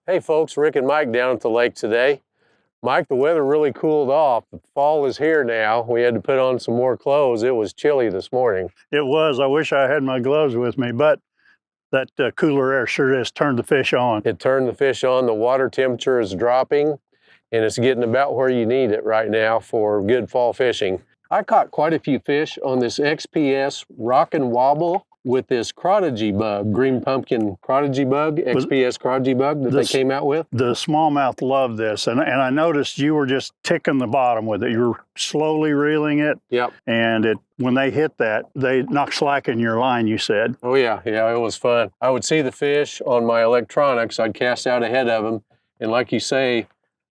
Hey folks, Rick and Mike down at the lake today. Mike, the weather really cooled off. The fall is here now. We had to put on some more clothes. It was chilly this morning. It was. I wish I had my gloves with me, but that cooler air sure has turned the fish on. It turned the fish on. The water temperature is dropping, and it's getting about where you need it right now for good fall fishing. I caught quite a few fish on this XPS rock and wobble with this Crodigy bug, green pumpkin Crodigy bug, XPS Crodigy bug that they came out with. The smallmouth love this, and I noticed you were just ticking the bottom with it. You were slowly reeling it. Yep. And when they hit that, they knock slack in your line, you said. Oh yeah, it was fun. I would see the fish on my electronics. I'd cast out ahead of them, and like you say,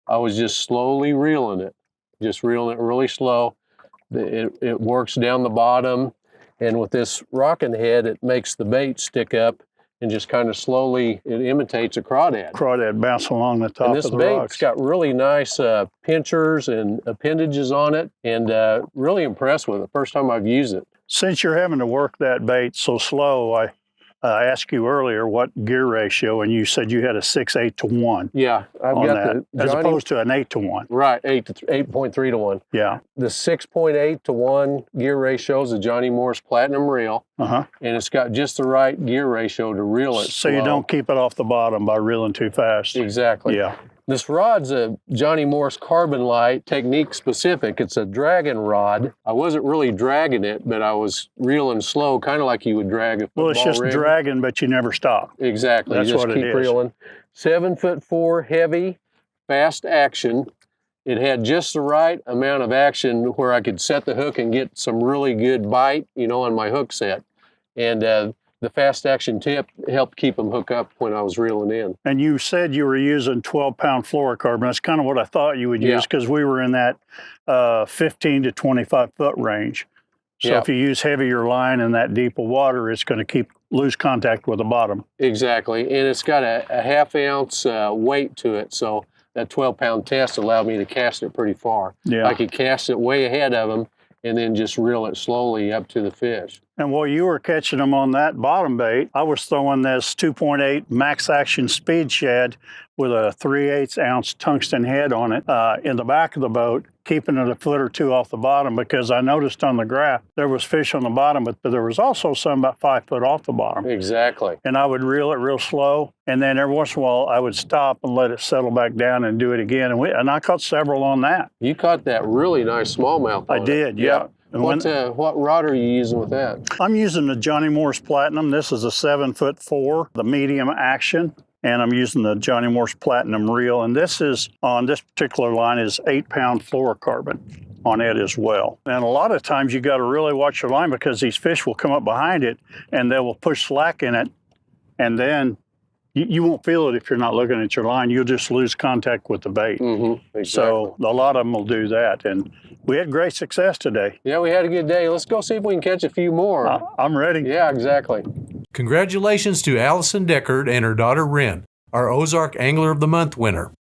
I was just slowly reeling it, just reeling it really slow. It works down the bottom. And with this rocking head, it makes the bait stick up and just kind of slowly, it imitates a crawdad. Crawdad bounce along the top of the rocks. And this bait's got really nice pinchers and appendages on it, and really impressed with it. First time I've used it. Since you're having to work that bait so slow, I asked you earlier what gear ratio, and you said you had a 6/8 to 1. Yeah, I've got that, as opposed to an 8 to 1. Right, 8.3 to 1. Yeah. The 6.8 to 1 gear ratio is a Johnny Morris Platinum reel, and it's got just the right gear ratio to reel it so slow. You don't keep it off the bottom by reeling too fast. Exactly. Yeah. This rod's a Johnny Morris Carbon Light, technique specific. It's a dragon rod. I wasn't really dragging it, but I was reeling slow, kind of like you would drag a football Well, it's just rig. dragging, but you never stop. Exactly. That's you just what keep it is. reeling. 7'4", heavy, fast action. It had just the right amount of action where I could set the hook and get some really good bite, on my hook set. And the fast action tip helped keep them hook up when I was reeling in. And you said you were using 12-pound fluorocarbon. That's kind of what I thought you would use, because we were in that 15 to 25-foot range. So if you use heavier line in that deeper water, it's going to lose contact with the bottom. Exactly, and it's got a half-ounce weight to it, so that 12-pound test allowed me to cast it pretty far. Yeah. I could cast it way ahead of them and then just reel it slowly up to the fish. And while you were catching them on that bottom bait, I was throwing this 2.8 max action speed shad with a 3/8 ounce tungsten head on it in the back of the boat, keeping it a foot or two off the bottom, because I noticed on the graph there was fish on the bottom, but there was also some about 5 foot off the bottom. Exactly. And I would reel it real slow, and then every once in a while I would stop and let it settle back down and do it again. And I caught several on that. You caught that really nice smallmouth on I did, yeah. What rod are you using with that? I'm using the Johnny Morris Platinum. This is a 7'4", the medium action. And I'm using the Johnny Morris Platinum reel. And this is, on this particular line, is 8-pound fluorocarbon on it as well. And a lot of times you got to really watch your line, because these fish will come up behind it and they will push slack in it. And then you won't feel it if you're not looking at your line. You'll just lose contact with the bait. Exactly. So a lot of them will do that. And we had great success today. Yeah, we had a good day. Let's go see if we can catch a few more. I'm ready. Yeah, exactly. Congratulations to Allison Deckard and her daughter Wren, our Ozark Angler of the Month winner.